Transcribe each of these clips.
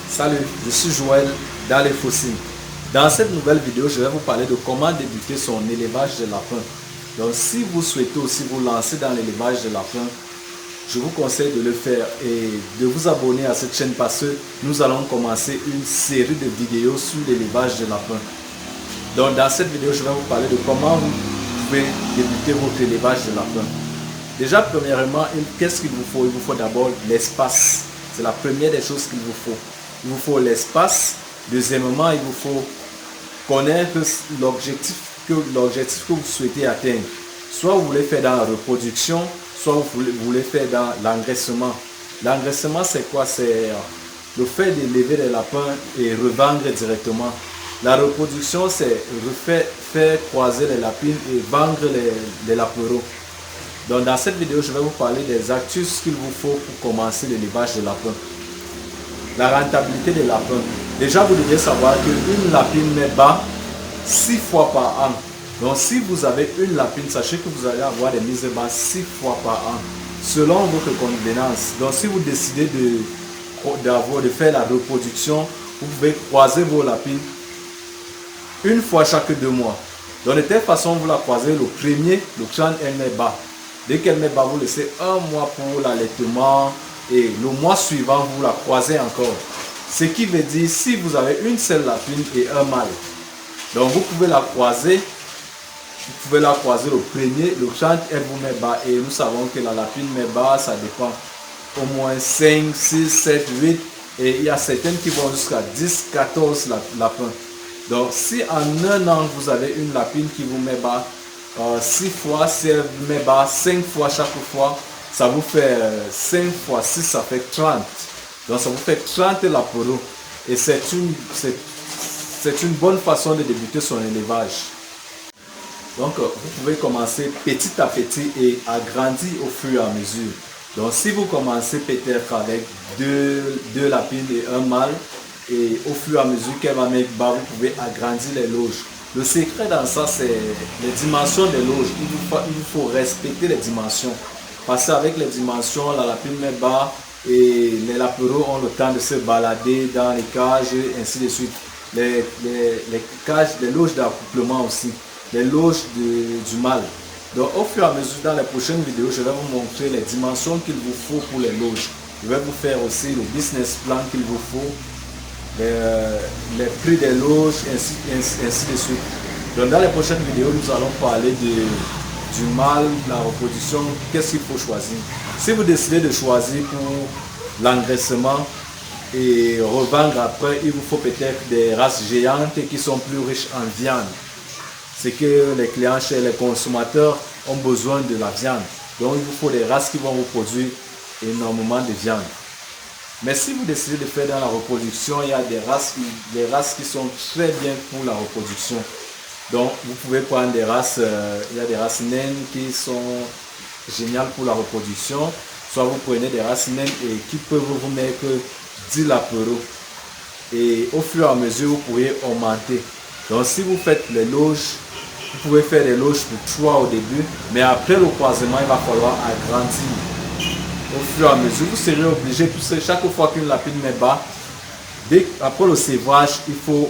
Salut, je suis Joël dans les fossiles. Dans cette nouvelle vidéo, je vais vous parler de comment débuter son élevage de lapins. Donc si vous souhaitez aussi vous lancer dans l'élevage de lapins, je vous conseille de le faire et de vous abonner à cette chaîne parce que nous allons commencer une série de vidéos sur l'élevage de lapins. Donc dans cette vidéo, je vais vous parler de comment vous pouvez débuter votre élevage de lapins. Déjà, premièrement, qu'est-ce qu'il vous faut? Il vous faut d'abord l'espace. C'est la première des choses qu'il vous faut. Il vous faut l'espace. Deuxièmement, il vous faut connaître l'objectif que vous souhaitez atteindre. Soit vous voulez faire dans la reproduction, soit vous voulez faire dans l'engraissement. L'engraissement, c'est quoi? C'est le fait d'élever les lapins et revendre directement. La reproduction, c'est faire croiser les lapines et vendre les lapereaux. Donc dans cette vidéo, je vais vous parler des astuces qu'il vous faut pour commencer l'élevage de lapins. La rentabilité des lapins. Déjà, vous devez savoir qu'une lapine met bas 6 fois par an. Donc si vous avez une lapine, sachez que vous allez avoir des mises bas 6 fois par an, selon votre convenance. Donc si vous décidez de faire la reproduction, vous pouvez croiser vos lapines une fois chaque 2 mois. Donc de telle façon, vous la croisez le premier, le 30, elle met bas. Dès qu'elle met bas, vous laissez un mois pour l'allaitement et le mois suivant, vous la croisez encore. Ce qui veut dire, si vous avez une seule lapine et un mâle, donc vous pouvez la croiser. Vous pouvez la croiser le premier, le 30, elle vous met bas. Et nous savons que la lapine met bas, ça dépend. Au moins 5, 6, 7, 8. Et il y a certaines qui vont jusqu'à 10, 14 lapins. Donc si en un an, vous avez une lapine qui vous met bas 6 fois, si elle met bas 5 fois chaque fois, ça vous fait 5 fois 6, ça fait 30. Donc ça vous fait 30 lapereaux. Et c'est une bonne façon de débuter son élevage. Donc vous pouvez commencer petit à petit et agrandir au fur et à mesure. Donc si vous commencez peut-être avec deux lapines et un mâle, et au fur et à mesure qu'elle va mettre bas, vous pouvez agrandir les loges. Le secret dans ça, c'est les dimensions des loges. Il vous faut respecter les dimensions. Parce qu'avec les dimensions, la lapine met bas et les lapereaux ont le temps de se balader dans les cages et ainsi de suite. Les cages, les loges d'accouplement aussi. Les loges du mâle. Donc au fur et à mesure, dans les prochaines vidéos, je vais vous montrer les dimensions qu'il vous faut pour les loges. Je vais vous faire aussi le business plan qu'il vous faut, les prix des loges, ainsi de suite. Donc dans les prochaines vidéos, nous allons parler du mâle, de la reproduction, qu'est-ce qu'il faut choisir. Si vous décidez de choisir pour l'engraissement et revendre après, il vous faut peut-être des races géantes qui sont plus riches en viande. C'est que les clients chez les consommateurs ont besoin de la viande. Donc il vous faut des races qui vont vous produire énormément de viande. Mais si vous décidez de faire dans la reproduction, il y a des races qui sont très bien pour la reproduction. Donc vous pouvez prendre des races, il y a des races naines qui sont géniales pour la reproduction. Soit vous prenez des races naines et qui peuvent vous mettre 10 lapereaux. Et au fur et à mesure, vous pourriez augmenter. Donc si vous faites les loges, vous pouvez faire des loges pour 3 au début, mais après le croisement, il va falloir agrandir. Au fur et à mesure, vous serez obligé, puisque chaque fois qu'une lapine met bas, après le sévrage, il faut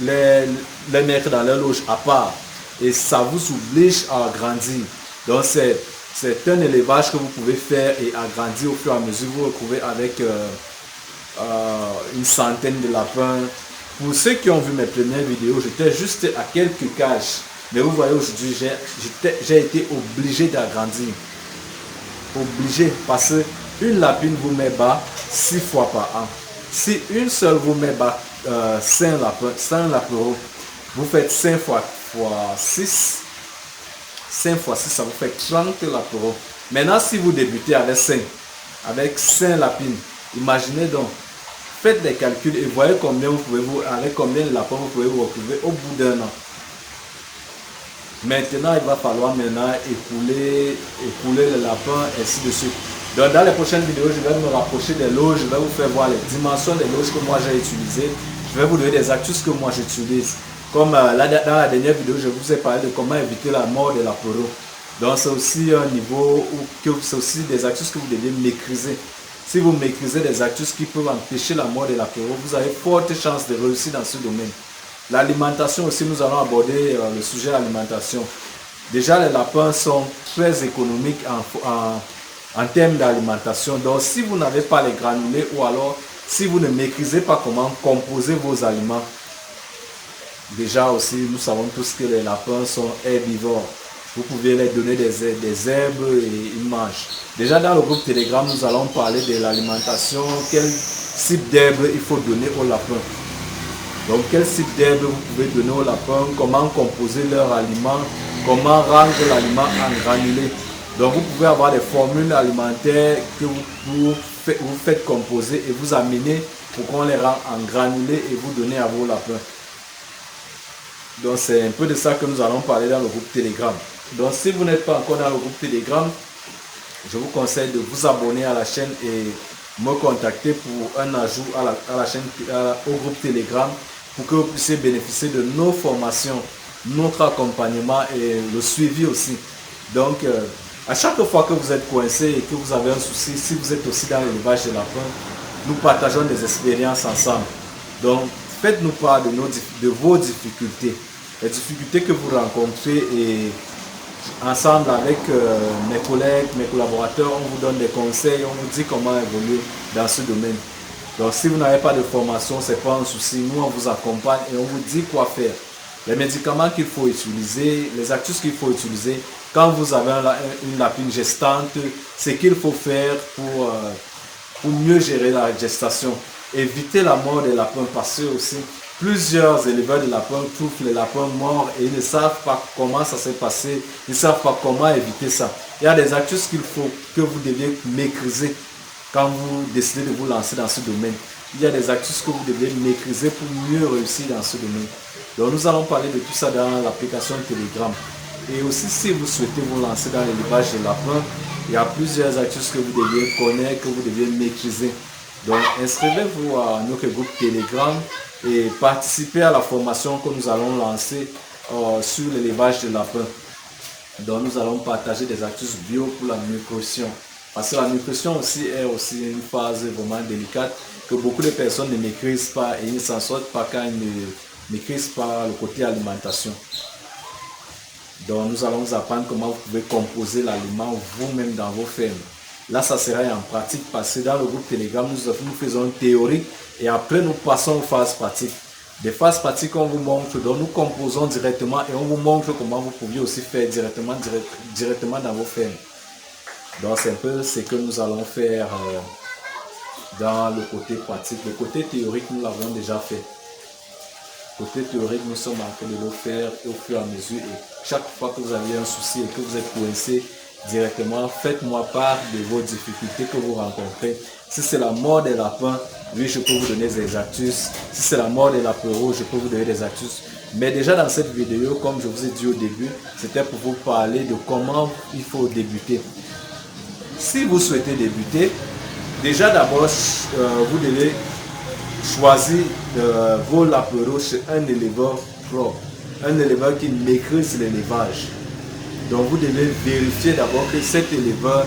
les mettre dans leur loge à part. Et ça vous oblige à agrandir. Donc c'est un élevage que vous pouvez faire et agrandir au fur et à mesure. Vous vous retrouvez avec une centaine de lapins. Pour ceux qui ont vu mes premières vidéos, j'étais juste à quelques cages. Mais vous voyez aujourd'hui, j'ai été obligé d'agrandir. Obligé, parce qu'une lapine vous met bas 6 fois par an. Si une seule vous met bas 5 lapereaux, vous faites 5 fois 6. 5 fois 6, ça vous fait 30 lapereaux. Maintenant, si vous débutez avec 5 lapines, imaginez donc. Faites des calculs et voyez combien avec combien de lapins vous pouvez vous retrouver au bout d'un an. Maintenant, il va falloir écouler les lapins, ainsi de suite. Donc, dans les prochaines vidéos, je vais me rapprocher des loges, je vais vous faire voir les dimensions des loges que moi j'ai utilisées. Je vais vous donner des astuces que moi j'utilise. Comme dans la dernière vidéo, je vous ai parlé de comment éviter la mort des lapereaux. Donc, c'est aussi un niveau c'est aussi des astuces que vous devez maîtriser. si vous maîtrisez des astuces qui peuvent empêcher la mort de l'apéro, vous avez forte chance de réussir dans ce domaine. L'alimentation aussi, nous allons aborder le sujet de l'alimentation. Déjà, les lapins sont très économiques en termes d'alimentation. Donc, si vous n'avez pas les granulés ou alors si vous ne maîtrisez pas comment composer vos aliments, déjà aussi, nous savons tous que les lapins sont herbivores. Vous pouvez les donner des herbes et ils mangent. Déjà dans le groupe Telegram, nous allons parler de l'alimentation, quel type d'herbe il faut donner aux lapins. Donc quel type d'herbe vous pouvez donner aux lapins, comment composer leur aliment, comment rendre l'aliment en granulé. Donc vous pouvez avoir des formules alimentaires que vous faites composer et vous amenez pour qu'on les rende en granulé et vous donnez à vos lapins. Donc c'est un peu de ça que nous allons parler dans le groupe Telegram. Donc si vous n'êtes pas encore dans le groupe Telegram, je vous conseille de vous abonner à la chaîne et me contacter pour un ajout à la chaîne, au groupe Telegram, pour que vous puissiez bénéficier de nos formations, notre accompagnement et le suivi aussi. Donc à chaque fois que vous êtes coincé et que vous avez un souci, si vous êtes aussi dans l'élevage de lapins, nous partageons des expériences ensemble. Donc faites-nous part de vos difficultés, les difficultés que vous rencontrez et ensemble avec mes collègues, mes collaborateurs, on vous donne des conseils, on vous dit comment évoluer dans ce domaine. Donc si vous n'avez pas de formation, ce n'est pas un souci, nous on vous accompagne et on vous dit quoi faire. Les médicaments qu'il faut utiliser, les astuces qu'il faut utiliser, quand vous avez une lapine gestante, ce qu'il faut faire pour mieux gérer la gestation. Éviter la mort des lapins parce que aussi plusieurs éleveurs de lapins trouvent les lapins morts et ils ne savent pas comment ça s'est passé, ils ne savent pas comment éviter ça. Il y a des astuces qu'il faut que vous deviez maîtriser quand vous décidez de vous lancer dans ce domaine. Il y a des astuces que vous devez maîtriser pour mieux réussir dans ce domaine. Donc nous allons parler de tout ça dans l'application Telegram. Et aussi si vous souhaitez vous lancer dans l'élevage de lapins, il y a plusieurs astuces que vous deviez connaître, que vous deviez maîtriser. Donc inscrivez-vous à notre groupe Telegram et participez à la formation que nous allons lancer sur l'élevage de lapins. Donc nous allons partager des astuces bio pour la nutrition. Parce que la nutrition aussi est aussi une phase vraiment délicate que beaucoup de personnes ne maîtrisent pas et ils ne s'en sortent pas quand ils ne maîtrisent pas le côté alimentation. Donc nous allons vous apprendre comment vous pouvez composer l'aliment vous-même dans vos fermes. Là, ça sera en pratique parce que dans le groupe Telegram, nous faisons une théorie et après nous passons aux phases pratiques. Des phases pratiques, on vous montre, donc nous composons directement et on vous montre comment vous pouviez aussi faire directement dans vos fermes. Donc c'est un peu ce que nous allons faire dans le côté pratique. Le côté théorique, nous l'avons déjà fait. Côté théorique, nous sommes en train de le faire au fur et à mesure. Et chaque fois que vous avez un souci et que vous êtes coincé directement, faites-moi part de vos difficultés que vous rencontrez. Si c'est la mort des lapins, oui, je peux vous donner des astuces. Si c'est la mort des lapins, je peux vous donner des astuces. Mais déjà dans cette vidéo, comme je vous ai dit au début, c'était pour vous parler de comment il faut débuter. Si vous souhaitez débuter, déjà d'abord, vous devez choisir vos lapins chez un éleveur propre, un éleveur qui maîtrise l'élevage. Donc vous devez vérifier d'abord que cet éleveur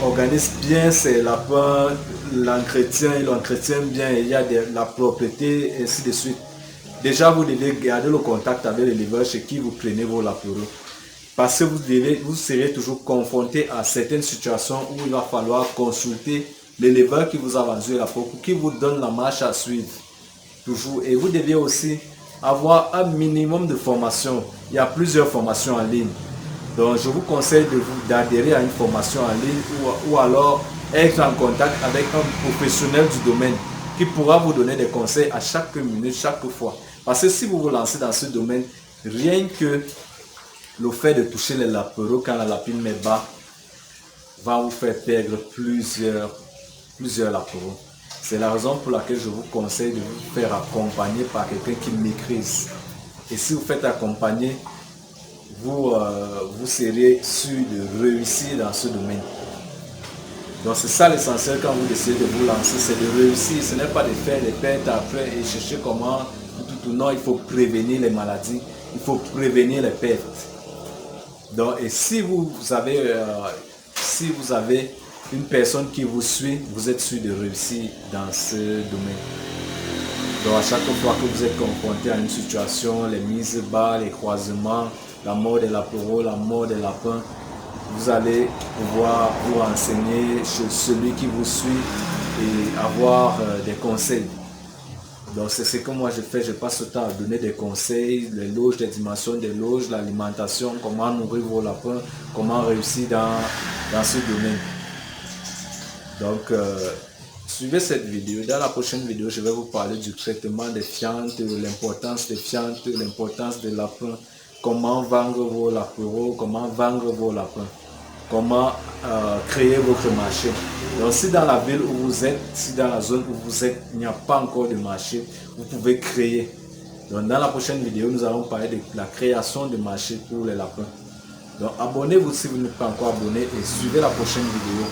organise bien ses lapins, il l'entretient bien, il y a la propreté, ainsi de suite. Déjà, vous devez garder le contact avec l'éleveur chez qui vous prenez vos lapins. Parce que vous serez toujours confronté à certaines situations où il va falloir consulter l'éleveur qui vous a vendu la peau, qui vous donne la marche à suivre. Toujours. Et vous devez aussi avoir un minimum de formation. Il y a plusieurs formations en ligne. Donc je vous conseille d'adhérer à une formation en ligne ou alors être en contact avec un professionnel du domaine qui pourra vous donner des conseils à chaque minute, chaque fois. Parce que si vous vous lancez dans ce domaine, rien que le fait de toucher les lapins quand la lapine met bas va vous faire perdre plusieurs lapins. C'est la raison pour laquelle je vous conseille de vous faire accompagner par quelqu'un qui maîtrise. Et si vous faites accompagner, vous serez sûr de réussir dans ce domaine. Donc c'est ça l'essentiel quand vous décidez de vous lancer, c'est de réussir. Ce n'est pas de faire des pertes après et chercher comment tout. Non, il faut prévenir les maladies, il faut prévenir les pertes. Donc et si vous avez une personne qui vous suit, vous êtes sûr de réussir dans ce domaine. Donc à chaque fois que vous êtes confronté à une situation, les mises bas, les croisements, la mort des lapereaux, la mort des lapins, vous allez pouvoir vous renseigner chez celui qui vous suit et avoir des conseils. Donc c'est ce que moi je fais, je passe le temps à donner des conseils, les loges, les dimensions des loges, l'alimentation, comment nourrir vos lapins, comment réussir dans ce domaine. Donc suivez cette vidéo. Dans la prochaine vidéo, je vais vous parler du traitement des fientes, l'importance des fientes, l'importance des lapins, comment vendre vos lapereaux, comment vendre vos lapins, comment créer votre marché. Donc si dans la ville où vous êtes, si dans la zone où vous êtes, il n'y a pas encore de marché, vous pouvez créer. Donc dans la prochaine vidéo, nous allons parler de la création de marché pour les lapins. Donc abonnez-vous si vous n'êtes pas encore abonné et suivez la prochaine vidéo.